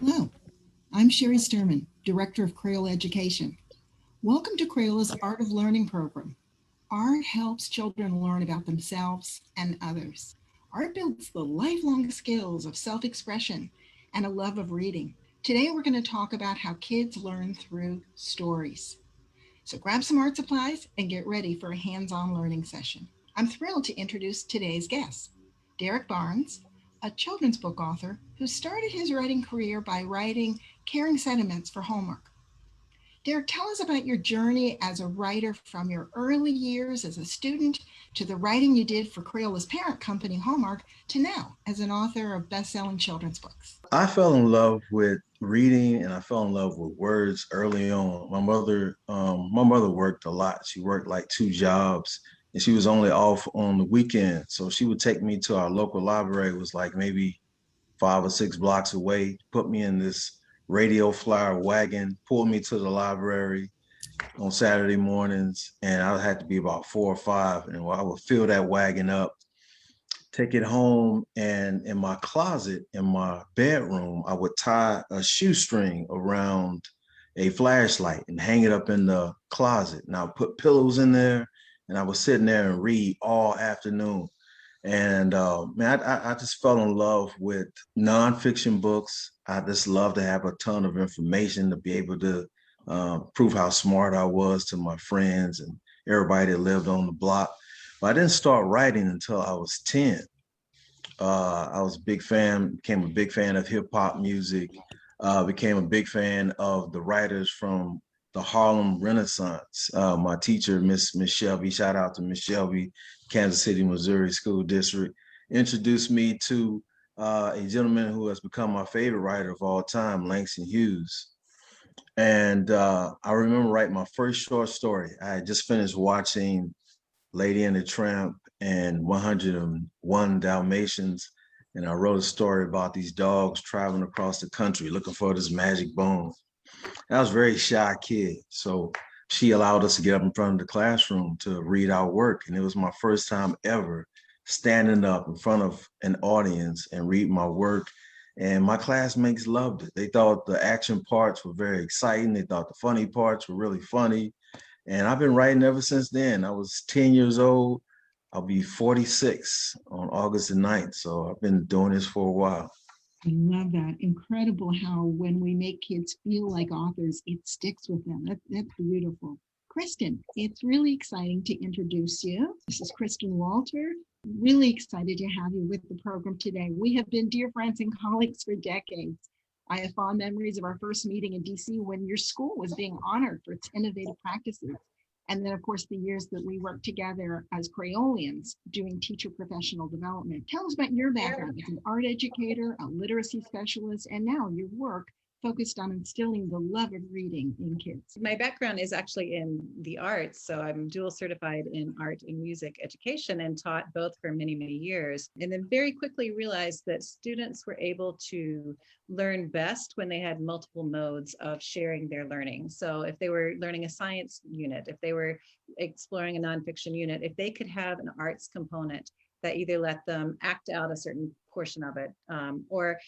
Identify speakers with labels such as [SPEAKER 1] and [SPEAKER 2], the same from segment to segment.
[SPEAKER 1] Hello, I'm Sherry Sturman, Director of Crayola Education. Welcome to Crayola's Art of Learning program. Art helps children learn about themselves and others. Art builds the lifelong skills of self-expression and a love of reading. Today we're going to talk about how kids learn through stories. So grab some art supplies and get ready for a hands-on learning session. I'm thrilled to introduce today's guest, TheArtofLearning, a children's book author who started his writing career by writing caring sentiments for homework. Derek, tell us about your journey as a writer from your early years as a student to the writing you did for Crayola's parent company, Hallmark, to now as an author of best-selling children's books.
[SPEAKER 2] I fell in love with reading and I fell in love with words early on. My mother worked a lot. She worked like 2 jobs and she was only off on the weekend. So she would take me to our local library. It was like maybe 5 or 6 blocks away, put me in this radio flyer wagon, pulled me to the library on Saturday mornings. And I had to be about 4 or 5. And I would fill that wagon up, take it home, and in my closet in my bedroom I would tie a shoestring around a flashlight and hang it up in the closet, and I would put pillows in there and I was sitting there and read all afternoon. And man, I just fell in love with nonfiction books. I just love to have a ton of information to be able to prove how smart I was to my friends and everybody that lived on the block. But I didn't start writing until I was 10. I was a big fan, became a big fan of hip hop music, became a big fan of the writers from the Harlem Renaissance. My teacher, Miss Shelby, shout out to Miss Shelby, Kansas City, Missouri School District, introduced me to a gentleman who has become my favorite writer of all time, Langston Hughes. And I remember writing my first short story. I had just finished watching Lady and the Tramp and 101 Dalmatians. And I wrote a story about these dogs traveling across the country looking for this magic bone. I was a very shy kid. So she allowed us to get up in front of the classroom to read our work. And it was my first time ever standing up in front of an audience and read my work. And my classmates loved it. They thought the action parts were very exciting. They thought the funny parts were really funny. And I've been writing ever since then. I was 10 years old. I'll be 46 on August the 9th. So I've been doing this for a while.
[SPEAKER 1] I love that. Incredible how when we make kids feel like authors, it sticks with them. That's beautiful. Kristen, it's really exciting to introduce you. This is Kristen Walter. Really excited to have you with the program today. We have been dear friends and colleagues for decades. I have fond memories of our first meeting in DC when your school was being honored for its innovative practices. And then, of course, the years that we worked together as Crayolians doing teacher professional development. Tell us about your background as an art educator, a literacy specialist, and now your work focused on instilling the love of reading in kids.
[SPEAKER 3] My background is actually in the arts. So I'm dual certified in art and music education and taught both for many, many years. And then very quickly realized that students were able to learn best when they had multiple modes of sharing their learning. So if they were learning a science unit, if they were exploring a nonfiction unit, if they could have an arts component that either let them act out a certain portion of it, or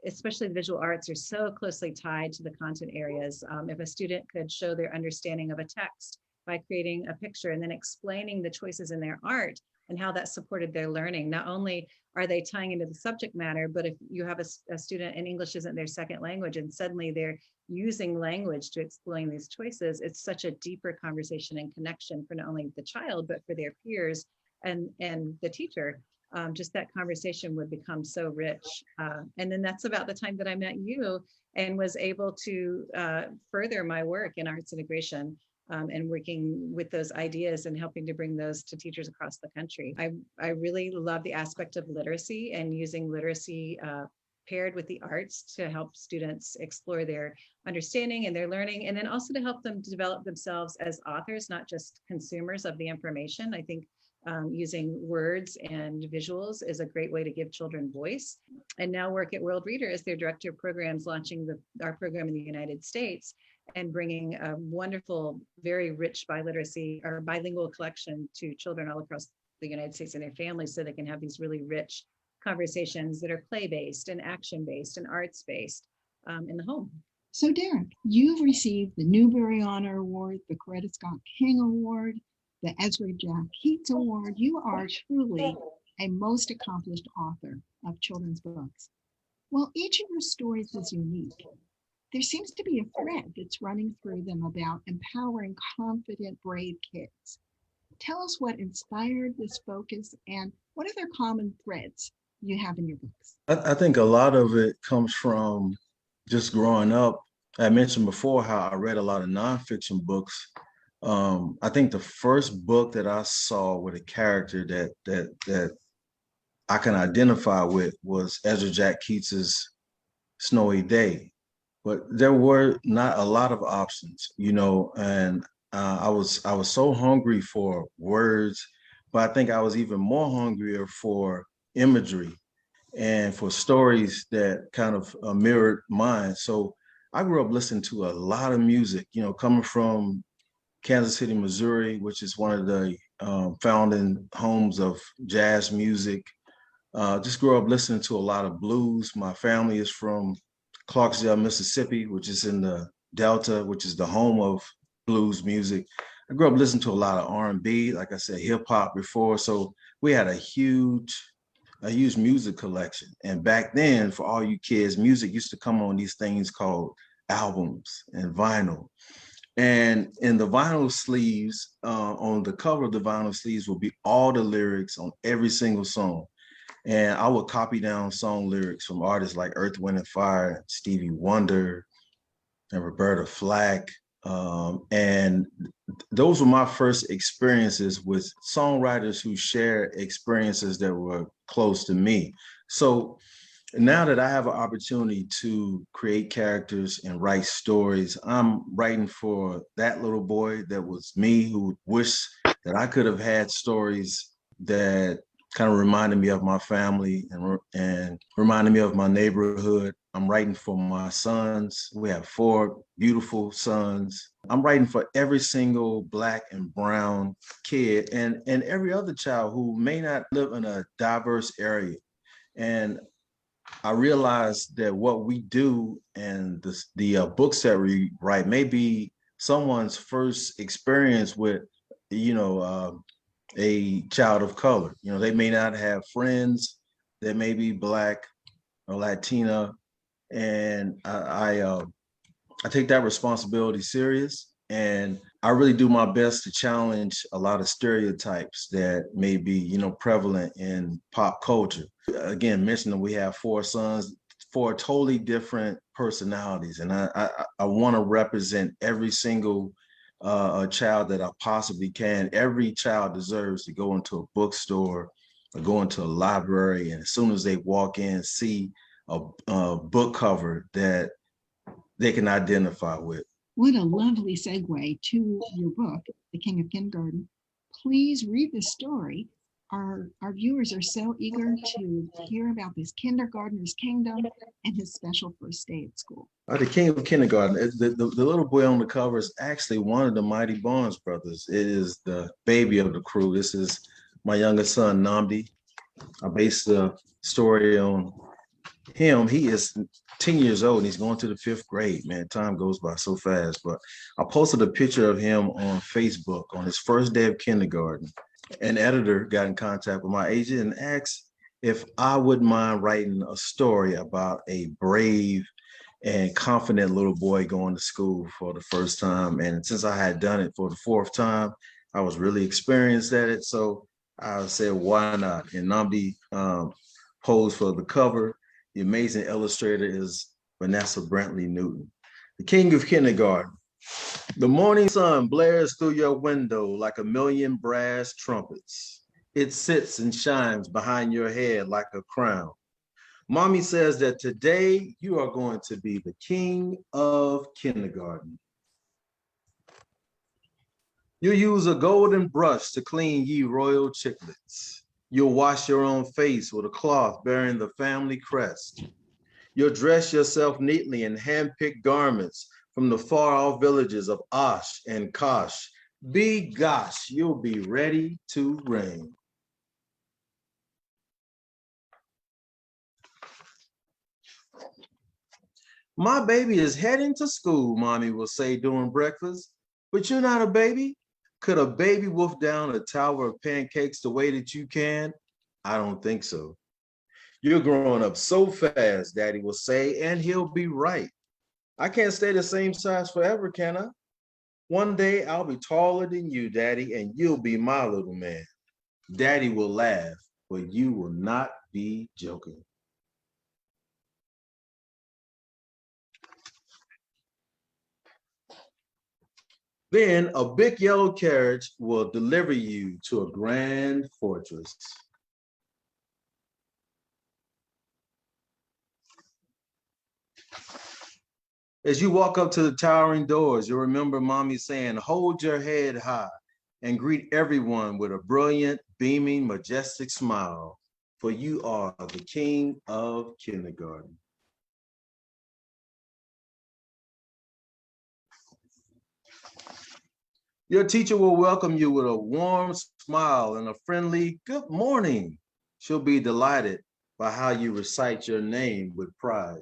[SPEAKER 3] especially the visual arts are so closely tied to the content areas. If a student could show their understanding of a text by creating a picture and then explaining the choices in their art and how that supported their learning, not only are they tying into the subject matter, but if you have a student and English isn't their second language and suddenly they're using language to explain these choices, it's such a deeper conversation and connection for not only the child, but for their peers and the teacher. Just that conversation would become so rich. And then that's about the time that I met you and was able to further my work in arts integration and working with those ideas and helping to bring those to teachers across the country. I really love the aspect of literacy and using literacy paired with the arts to help students explore their understanding and their learning, and then also to help them develop themselves as authors, not just consumers of the information. I think using words and visuals is a great way to give children voice. And now work at World Reader as their director of programs, launching our program in the United States and bringing a wonderful, very rich biliteracy or bilingual collection to children all across the United States and their families, so they can have these really rich conversations that are play-based and action-based and arts-based in the home.
[SPEAKER 1] So Derrick, you've received the Newbery Honor Award, the Coretta Scott King Award, the Ezra Jack Keats Award. You are truly a most accomplished author of children's books. While each of your stories is unique, there seems to be a thread that's running through them about empowering confident, brave kids. Tell us what inspired this focus and what other common threads you have in your books.
[SPEAKER 2] I think a lot of it comes from just growing up. I mentioned before how I read a lot of nonfiction books. I think the first book that I saw with a character that I can identify with was Ezra Jack Keats's Snowy Day. But there were not a lot of options, and I was so hungry for words, but I think I was even more hungrier for imagery and for stories that kind of mirrored mine. So I grew up listening to a lot of music, coming from Kansas City, Missouri, which is one of the founding homes of jazz music. Just grew up listening to a lot of blues. My family is from Clarksdale, Mississippi, which is in the Delta, which is the home of blues music. I grew up listening to a lot of R&B, like I said, hip hop before. So we had a huge music collection. And back then, for all you kids, music used to come on these things called albums and vinyl. And in the vinyl sleeves, on the cover of the vinyl sleeves will be all the lyrics on every single song. And I would copy down song lyrics from artists like Earth, Wind and Fire, Stevie Wonder, and Roberta Flack. And those were my first experiences with songwriters who shared experiences that were close to me. So now that I have an opportunity to create characters and write stories, I'm writing for that little boy that was me, who wished that I could have had stories that kind of reminded me of my family and reminded me of my neighborhood. I'm writing for my sons. We have 4 beautiful sons. I'm writing for every single Black and brown kid and every other child who may not live in a diverse area. And I realized that what we do and the books that we write may be someone's first experience with, a child of color. They may not have friends that may be Black or Latina, and I take that responsibility serious. And I really do my best to challenge a lot of stereotypes that may be, prevalent in pop culture. Again, mentioning we have 4 sons, 4 totally different personalities. And I want to represent every single child that I possibly can. Every child deserves to go into a bookstore or go into a library, and as soon as they walk in, see a book cover that they can identify with.
[SPEAKER 1] What a lovely segue to your book, The King of Kindergarten. Please read the story. Our viewers are so eager to hear about this kindergartner's kingdom and his special first day at school.
[SPEAKER 2] The King of Kindergarten, the little boy on the cover is actually one of the mighty Barnes brothers. It is the baby of the crew. This is my youngest son, Namdi. I based the story on him. He is 10 years old and he's going to the 5th grade. Man, time goes by so fast. But I posted a picture of him on Facebook on his first day of kindergarten. An editor got in contact with my agent and asked if I wouldn't mind writing a story about a brave and confident little boy going to school for the first time. And since I had done it for the 4th time, I was really experienced at it. So I said, why not? And Namdi posed for the cover. The amazing illustrator is Vanessa Brantley Newton. The King of Kindergarten. The morning sun blares through your window like a million brass trumpets. It sits and shines behind your head like a crown. Mommy says that today you are going to be the king of kindergarten. You'll use a golden brush to clean ye royal chiclets. You'll wash your own face with a cloth bearing the family crest. You'll dress yourself neatly in hand-picked garments from the far-off villages of Osh and Kosh. Be gosh, you'll be ready to reign. My baby is heading to school, Mommy will say during breakfast. But you're not a baby. Could a baby wolf down a tower of pancakes the way that you can? I don't think so. You're growing up so fast, Daddy will say, and he'll be right. I can't stay the same size forever, can I? One day I'll be taller than you, Daddy, and you'll be my little man. Daddy will laugh, but you will not be joking. Then a big yellow carriage will deliver you to a grand fortress. As you walk up to the towering doors, you'll remember Mommy saying, hold your head high and greet everyone with a brilliant, beaming, majestic smile, for you are the king of kindergarten. Your teacher will welcome you with a warm smile and a friendly good morning. She'll be delighted by how you recite your name with pride.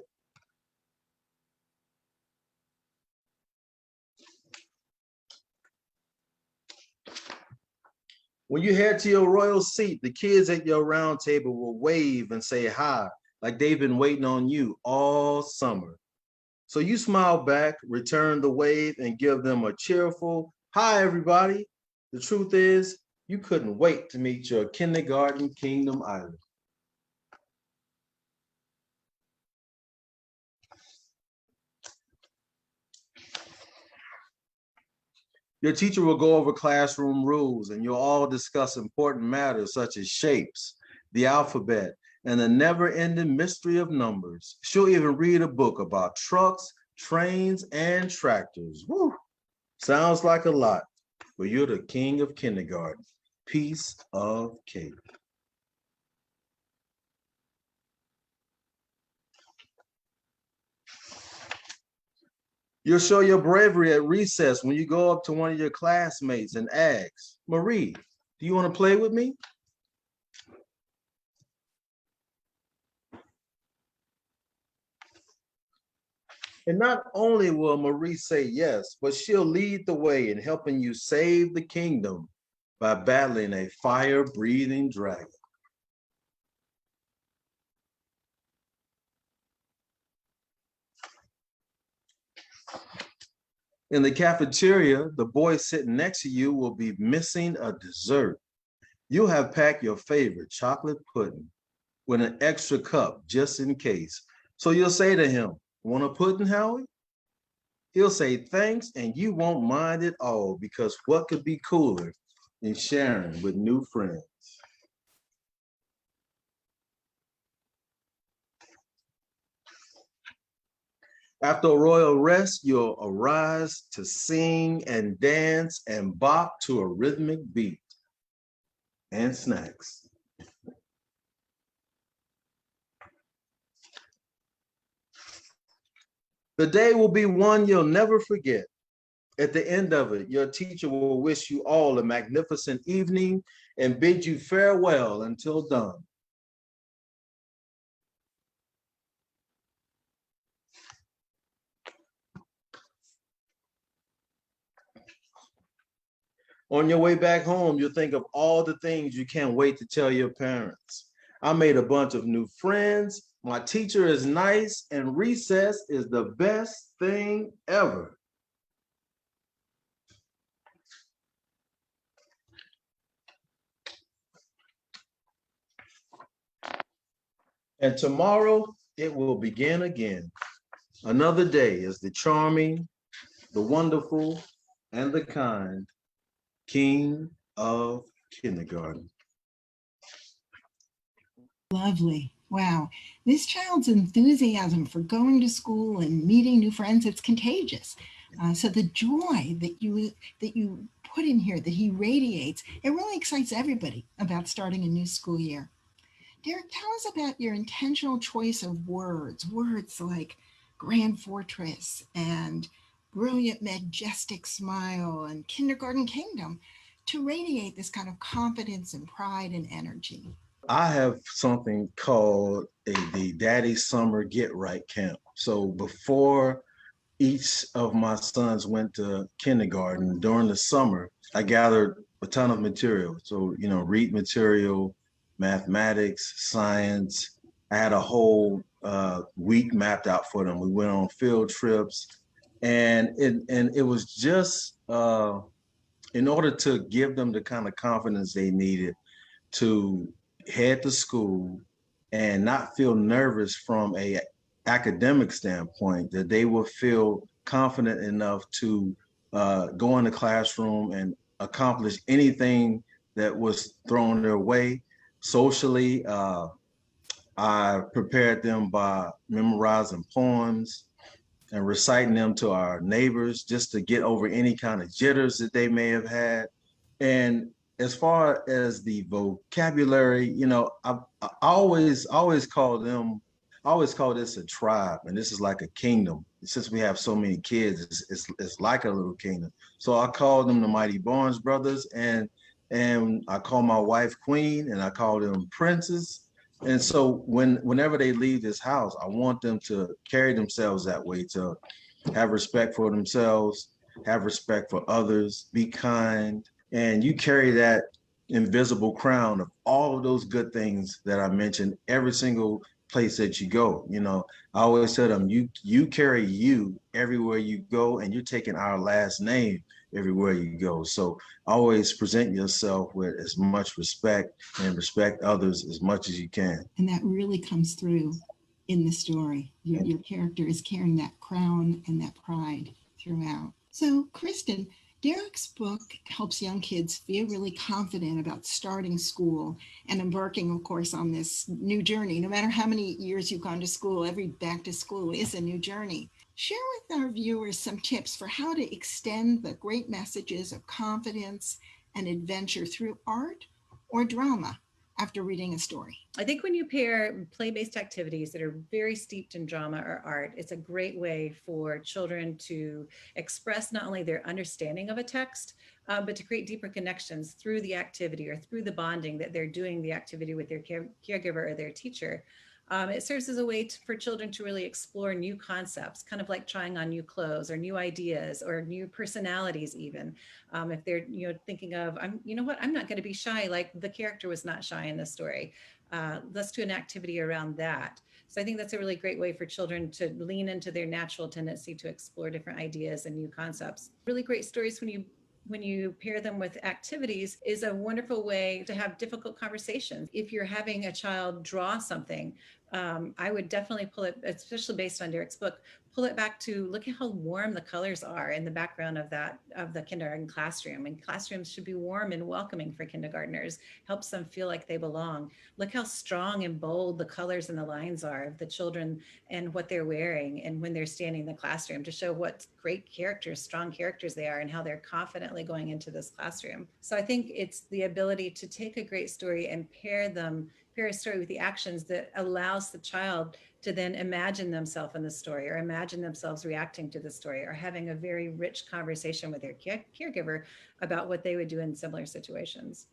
[SPEAKER 2] When you head to your royal seat, the kids at your round table will wave and say hi, like they've been waiting on you all summer. So you smile back, return the wave, and give them a cheerful, hi, everybody. The truth is, you couldn't wait to meet your kindergarten kingdom either. Your teacher will go over classroom rules, and you'll all discuss important matters such as shapes, the alphabet, and the never-ending mystery of numbers. She'll even read a book about trucks, trains, and tractors. Woo! Sounds like a lot, but you're the king of kindergarten. Piece of cake. You'll show your bravery at recess when you go up to one of your classmates and ask, Marie, do you want to play with me? And not only will Marie say yes, but she'll lead the way in helping you save the kingdom by battling a fire-breathing dragon. In the cafeteria, the boy sitting next to you will be missing a dessert. You'll have packed your favorite chocolate pudding with an extra cup just in case. So you'll say to him, want a pudding, Howie? He'll say thanks, and you won't mind at all, because what could be cooler than sharing with new friends? After a royal rest, you'll arise to sing and dance and bop to a rhythmic beat and snacks. The day will be one you'll never forget. At the end of it, your teacher will wish you all a magnificent evening and bid you farewell until dawn. On your way back home, you'll think of all the things you can't wait to tell your parents. I made a bunch of new friends. My teacher is nice, and recess is the best thing ever. And tomorrow, it will begin again. Another day as the charming, the wonderful, and the kind king of kindergarten.
[SPEAKER 1] Lovely. Wow, this child's enthusiasm for going to school and meeting new friends, it's contagious. So the joy that you put in here, that he radiates, it really excites everybody about starting a new school year. Derek, tell us about your intentional choice of words like grand fortress and brilliant majestic smile and kindergarten kingdom to radiate this kind of confidence and pride and energy.
[SPEAKER 2] I have something called the Daddy Summer Get Right Camp. So before each of my sons went to kindergarten during the summer, I gathered a ton of material. So, read material, mathematics, science. I had a whole week mapped out for them. We went on field trips, and it was just in order to give them the kind of confidence they needed to head to school and not feel nervous from a academic standpoint, that they will feel confident enough to go in the classroom and accomplish anything that was thrown their way. Socially, I prepared them by memorizing poems and reciting them to our neighbors just to get over any kind of jitters that they may have had. And as far as the vocabulary, I always call them, I always call this a tribe, and this is like a kingdom. Since we have so many kids, it's like a little kingdom. So I call them the Mighty Barnes brothers, and I call my wife Queen, and I call them Princess. And so whenever they leave this house, I want them to carry themselves that way, to have respect for themselves, have respect for others, be kind, and you carry that invisible crown of all of those good things that I mentioned every single place that you go. I always tell them, you carry you everywhere you go, and you're taking our last name everywhere you go. So always present yourself with as much respect and respect others as much as you can.
[SPEAKER 1] And that really comes through in the story. Your character is carrying that crown and that pride throughout. So, Kristen, Derek's book helps young kids feel really confident about starting school and embarking, of course, on this new journey. No matter how many years you've gone to school, every back to school is a new journey. Share with our viewers some tips for how to extend the great messages of confidence and adventure through art or drama after reading a story.
[SPEAKER 3] I think when you pair play-based activities that are very steeped in drama or art, it's a great way for children to express not only their understanding of a text, but to create deeper connections through the activity or through the bonding that they're doing the activity with their caregiver or their teacher. It serves as a way for children to really explore new concepts, kind of like trying on new clothes or new ideas or new personalities, even. If they're, thinking of, I'm not going to be shy like the character was not shy in this story. Let's do an activity around that. So I think that's a really great way for children to lean into their natural tendency to explore different ideas and new concepts. Really great stories when you pair them with activities is a wonderful way to have difficult conversations. If you're having a child draw something, I would definitely pull it, especially based on Derek's book, pull it back to look at how warm the colors are in the background of the kindergarten classroom. And classrooms should be warm and welcoming for kindergartners, helps them feel like they belong. Look how strong and bold the colors and the lines are of the children and what they're wearing and when they're standing in the classroom, to show what great characters, strong characters they are, and how they're confidently going into this classroom. So I think it's the ability to take a great story and pair a story with the actions that allows the child to then imagine themselves in the story, or imagine themselves reacting to the story, or having a very rich conversation with their caregiver about what they would do in similar situations.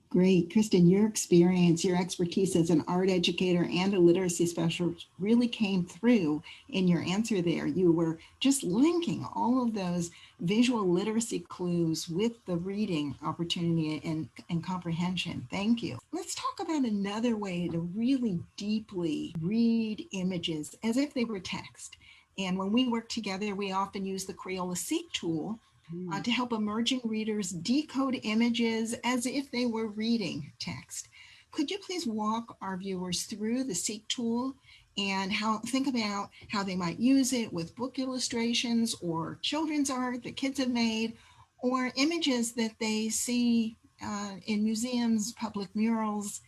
[SPEAKER 1] Great. Kristen, your experience, your expertise as an art educator and a literacy specialist really came through in your answer there. You were just linking all of those visual literacy clues with the reading opportunity and comprehension. Thank you. Let's talk about another way to really deeply read images as if they were text. And when we work together, we often use the Crayola Seek tool to help emerging readers decode images as if they were reading text. Could you please walk our viewers through the Seek tool and think about how they might use it with book illustrations or children's art that kids have made, or images that they see in museums, public murals,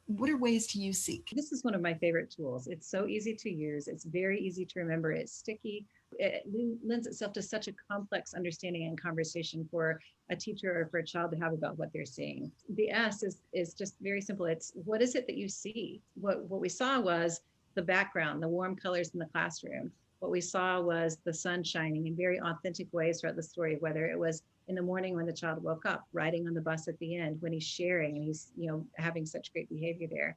[SPEAKER 1] What are ways to use Seek?
[SPEAKER 3] This is one of my favorite tools. It's so easy to use. It's very easy to remember. It's sticky. It lends itself to such a complex understanding and conversation for a teacher or for a child to have about what they're seeing. The S is just very simple. It's what is it that you see? What we saw was the background, the warm colors in the classroom. What we saw was the sun shining in very authentic ways throughout the story, whether it was in the morning when the child woke up, riding on the bus at the end, when he's sharing and he's, having such great behavior there.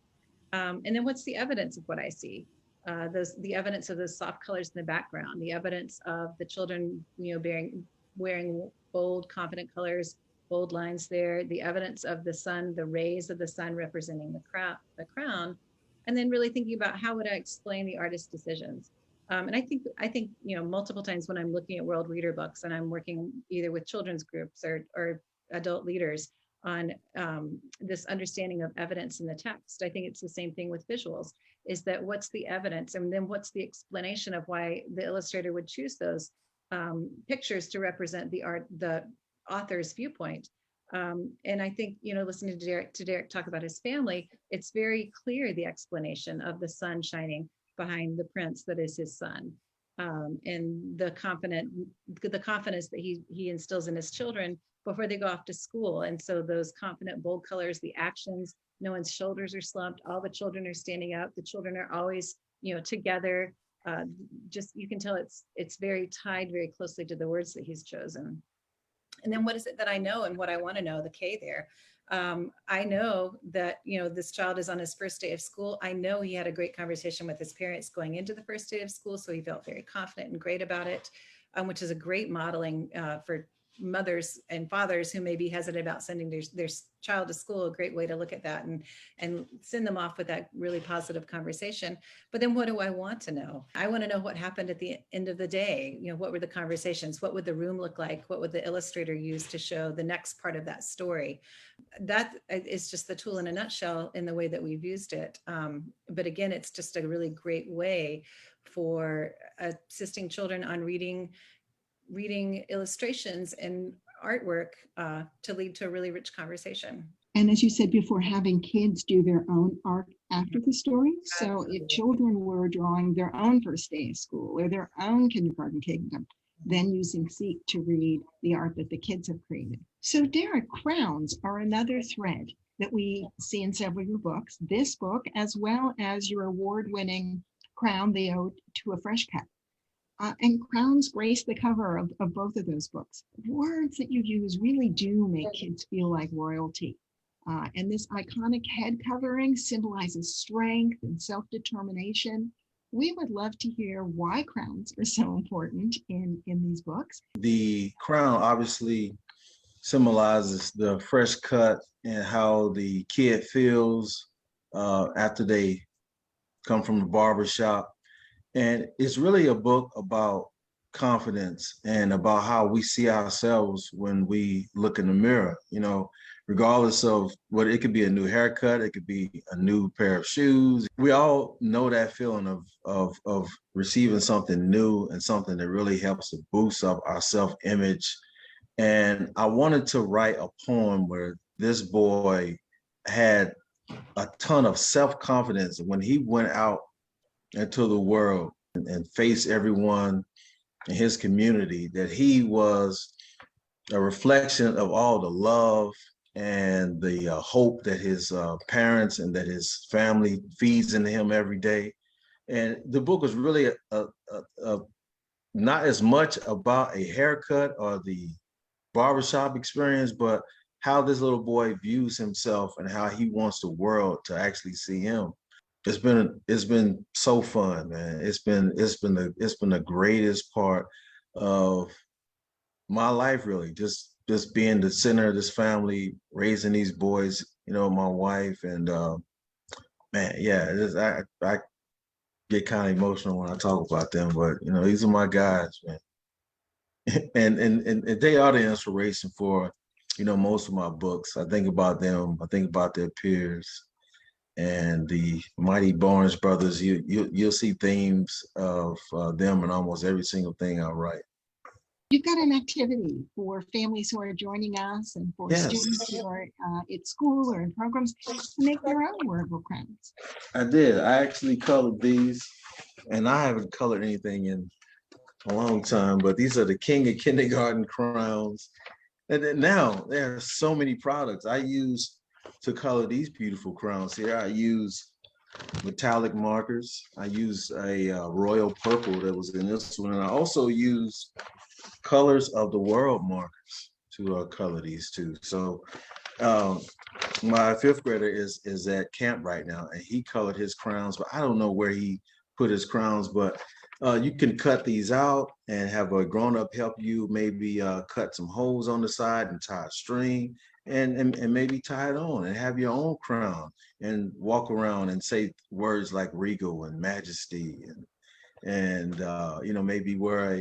[SPEAKER 3] And then what's the evidence of what I see? The evidence of the soft colors in the background, the evidence of the children, wearing bold, confident colors, bold lines there, the evidence of the sun, the rays of the sun representing the crown, and then really thinking about how would I explain the artist's decisions. And I think multiple times when I'm looking at world reader books and I'm working either with children's groups or adult leaders on this understanding of evidence in the text, I think it's the same thing with visuals, is that what's the evidence and then what's the explanation of why the illustrator would choose those pictures to represent the author's viewpoint. And I think, listening to Derrick talk about his family, it's very clear the explanation of the sun shining behind the prince that is his son, and the confidence that he instills in his children before they go off to school. And so those confident, bold colors, the actions, no one's shoulders are slumped, all the children are standing up, the children are always, together. Just you can tell it's very tied very closely to the words that he's chosen. And then what is it that I know and what I want to know, the K there. I know that, this child is on his first day of school. I know he had a great conversation with his parents going into the first day of school. So he felt very confident and great about it, which is a great modeling for mothers and fathers who may be hesitant about sending their child to school. A great way to look at that and send them off with that really positive conversation. But then what do I want to know? I want to know what happened at the end of the day. What were the conversations? What would the room look like? What would the illustrator use to show the next part of that story? That is just the tool in a nutshell in the way that we've used it. But again, it's just a really great way for assisting children on reading illustrations and artwork to lead to a really rich conversation.
[SPEAKER 1] And as you said before, having kids do their own art after the story. So
[SPEAKER 3] Absolutely.
[SPEAKER 1] if children were drawing their own first day of school or their own kindergarten kingdom, then using Seek to read the art that the kids have created. So Derrick, crowns are another thread that we see in several of your books. This book, as well as your award-winning Crown, the Ode to a Fresh Cut. And crowns grace the cover of both of those books. Words that you use really do make kids feel like royalty. And this iconic head covering symbolizes strength and self-determination. We would love to hear why crowns are so important in these books.
[SPEAKER 2] The crown obviously symbolizes the fresh cut and how the kid feels after they come from the barber shop. And it's really a book about confidence and about how we see ourselves when we look in the mirror, regardless of what it could be, a new haircut, it could be a new pair of shoes. We all know that feeling of receiving something new and something that really helps to boost up our self-image. And I wanted to write a poem where this boy had a ton of self-confidence when he went out into the world and face everyone in his community, that he was a reflection of all the love and the hope that his parents and that his family feeds into him every day. And the book was really not as much about a haircut or the barbershop experience, but how this little boy views himself and how he wants the world to actually see him. It's been so fun, man. It's been the greatest part of my life, really. Just being the center of this family, raising these boys, my wife, and man, yeah, I get kind of emotional when I talk about them, but these are my guys, man. and they are the inspiration for most of my books. I think about them, I think about their peers. And the mighty Barnes brothers, you'll see themes of them in almost every single thing I write.
[SPEAKER 1] You've got an activity for families who are joining us and for
[SPEAKER 2] Yes,
[SPEAKER 1] students who are at school or in programs to make their own wearable crowns.
[SPEAKER 2] I did. I actually colored these, and I haven't colored anything in a long time, but these are the King of Kindergarten crowns. And then now there are so many products I use to color these beautiful crowns here. I use metallic markers. I use a royal purple that was in this one. And I also use colors of the world markers to color these two. So um, my fifth grader is at camp right now, and he colored his crowns, but I don't know where he put his crowns. But you can cut these out and have a grown-up help you maybe cut some holes on the side and tie a string and maybe tie it on and have your own crown and walk around and say words like regal and majesty and you know, maybe wear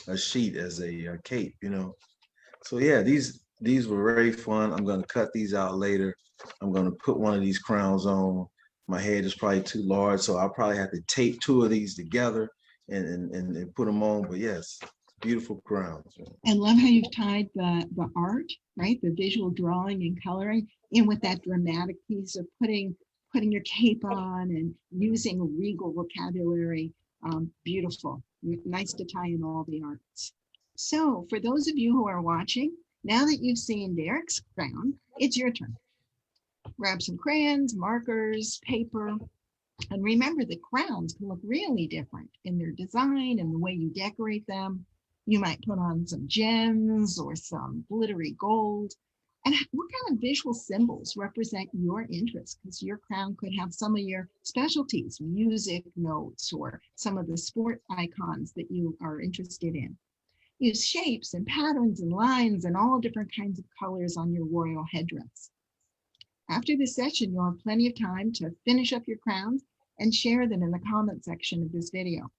[SPEAKER 2] a sheet as a cape, you know. So yeah, these were very fun. I'm gonna cut these out later. I'm gonna put one of these crowns on. My head is probably too large, so I'll probably have to tape two of these together and put them on. But yes, beautiful crowns.
[SPEAKER 1] And love how you've tied the art, right? The visual drawing and coloring in with that dramatic piece of putting your cape on and using regal vocabulary. Beautiful. Nice to tie in all the arts. So for those of you who are watching, now that you've seen Derrick's crown, it's your turn. Grab some crayons, markers, paper, and remember the crowns can look really different in their design and the way you decorate them. You might put on some gems or some glittery gold. And what kind of visual symbols represent your interests? Because your crown could have some of your specialties, music notes, or some of the sport icons that you are interested in. Use shapes and patterns and lines and all different kinds of colors on your royal headdress. After this session, you'll have plenty of time to finish up your crowns and share them in the comment section of this video.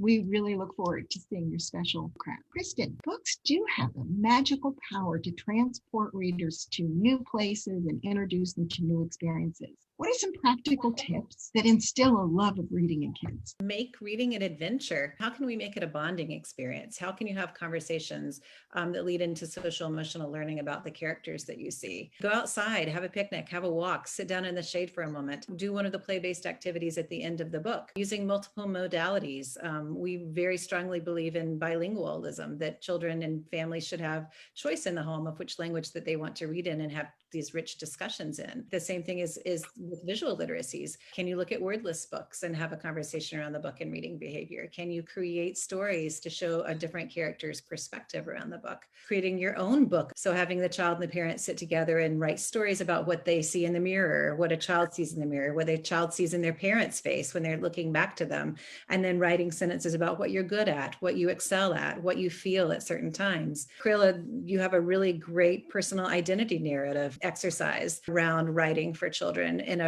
[SPEAKER 1] We really look forward to seeing your special crown. Kristen, books do have a magical power to transport readers to new places and introduce them to new experiences. What are some practical tips that instill a love of reading in kids?
[SPEAKER 3] Make reading an adventure. How can we make it a bonding experience? How can you have conversations that lead into social emotional learning about the characters that you see? Go outside, have a picnic, have a walk, sit down in the shade for a moment, do one of the play-based activities at the end of the book. Using multiple modalities. We very strongly believe in bilingualism, that children and families should have choice in the home of which language that they want to read in and have these rich discussions in. The same thing is with visual literacies. Can you look at wordless books and have a conversation around the book and reading behavior? Can you create stories to show a different character's perspective around the book? Creating your own book. So having the child and the parent sit together and write stories about what they see in the mirror, what a child sees in the mirror, what a child sees in their parent's face when they're looking back to them, and then writing sentences about what you're good at, what you excel at, what you feel at certain times. Crayola, you have a really great personal identity narrative exercise around writing for children, and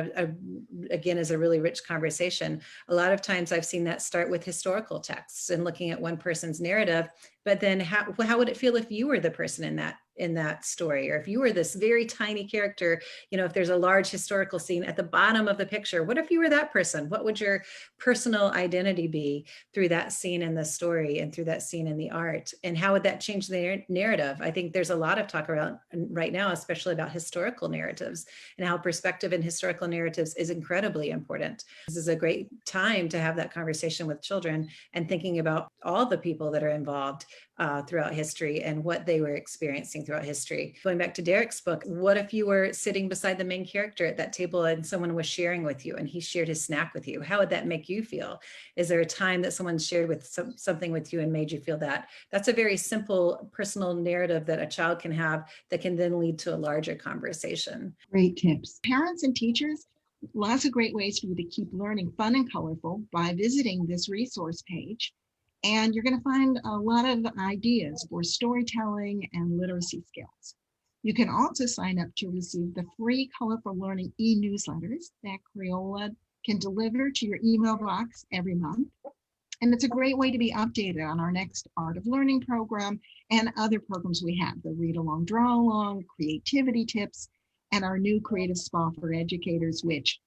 [SPEAKER 3] again is a really rich conversation. A lot of times I've seen that start with historical texts and looking at one person's narrative, but then how would it feel if you were the person in that story, or if you were this very tiny character? You know, if there's a large historical scene at the bottom of the picture, what if you were that person? What would your personal identity be through that scene in the story and through that scene in the art? And how would that change the narrative? I think there's a lot of talk around right now, especially about historical narratives and how perspective in historical narratives is incredibly important. This is a great time to have that conversation with children and thinking about all the people that are involved throughout history and what they were experiencing throughout history. Going back to Derrick's book, what if you were sitting beside the main character at that table and someone was sharing with you and he shared his snack with you? How would that make you feel? Is there a time that someone shared with something with you and made you feel that? That's a very simple personal narrative that a child can have that can then lead to a larger conversation.
[SPEAKER 1] Great tips. Parents and teachers, lots of great ways for you to keep learning fun and colorful by visiting this resource page. And you're going to find a lot of ideas for storytelling and literacy skills. You can also sign up to receive the free Colorful Learning e-newsletters that Crayola can deliver to your email box every month. And it's a great way to be updated on our next Art of Learning program and other programs we have, the Read Along, Draw Along, Creativity Tips, and our new Creative Spa for Educators, which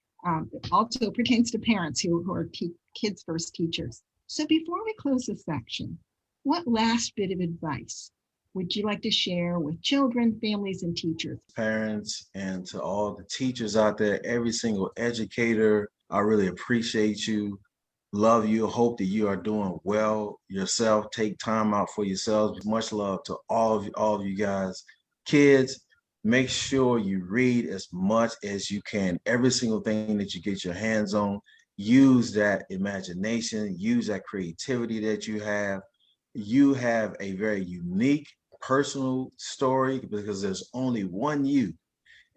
[SPEAKER 1] also pertains to parents who are Kids First teachers. So before we close this section, What last bit of advice would you like to share with children, families, and teachers?
[SPEAKER 2] Parents, and to all the teachers out there, every single educator, I really appreciate you. Love you. Hope that you are doing well yourself. Take time out for yourselves. Much love to all of you guys. Kids, make sure you read as much as you can. Every single thing that you get your hands on, use that imagination, use that creativity that you have. You have a very unique personal story because there's only one you,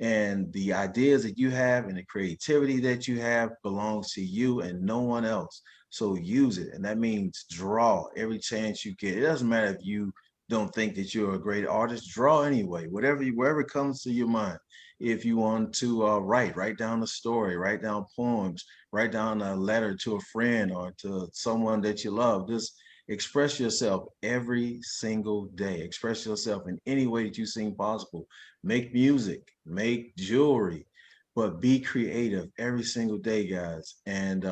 [SPEAKER 2] and the ideas that you have and the creativity that you have belongs to you and no one else. So use it. And that means draw every chance you get. It doesn't matter if you don't think that you're a great artist, draw anyway, wherever comes to your mind. If you want to write down a story, write down poems, write down a letter to a friend or to someone that you love. Just express yourself every single day. Express yourself in any way that you seem possible. Make music, make jewelry, but be creative every single day, guys. And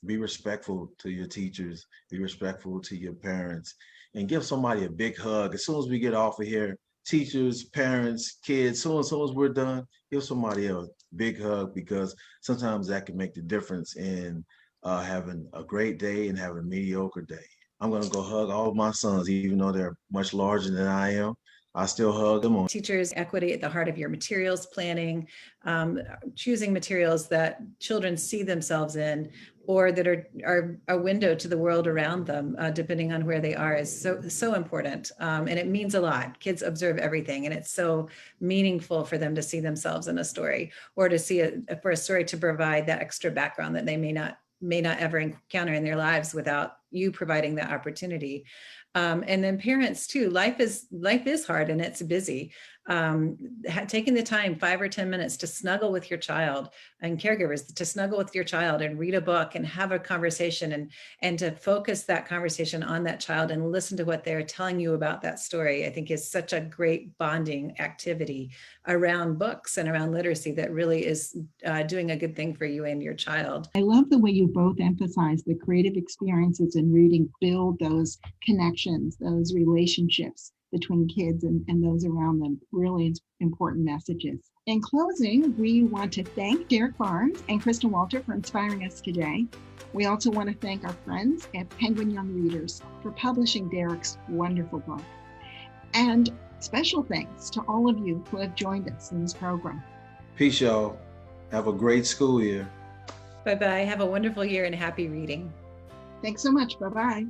[SPEAKER 2] be respectful to your teachers, be respectful to your parents, and give somebody a big hug. As soon as we get off of here, teachers, parents, kids, soon as we're done, give somebody a big hug, because sometimes that can make the difference in having a great day and having a mediocre day. I'm gonna go hug all of my sons, even though they're much larger than I am. I still hug them on.
[SPEAKER 3] Teachers, equity at the heart of your materials planning, choosing materials that children see themselves in, or that are a window to the world around them, depending on where they are, is so important. And it means a lot. Kids observe everything, and it's so meaningful for them to see themselves in a story, or to see for a story to provide that extra background that they may not ever encounter in their lives without you providing that opportunity. And then parents too, life is hard and it's busy. Taking the time, 5 or 10 minutes to snuggle with your child, and caregivers to snuggle with your child and read a book and have a conversation, and to focus that conversation on that child and listen to what they're telling you about that story, I think is such a great bonding activity around books and around literacy that really is doing a good thing for you and your child.
[SPEAKER 1] I love the way you both emphasize the creative experiences in reading build those connections, those relationships between kids and those around them. Really important messages. In closing, we want to thank TheArtofLearning and Kristen Walter for inspiring us today. We also want to thank our friends at Penguin Young Readers for publishing Derrick's wonderful book. And special thanks to all of you who have joined us in this program.
[SPEAKER 2] Peace, y'all. Have a great school year.
[SPEAKER 3] Bye-bye. Have a wonderful year and happy reading.
[SPEAKER 1] Thanks so much. Bye-bye.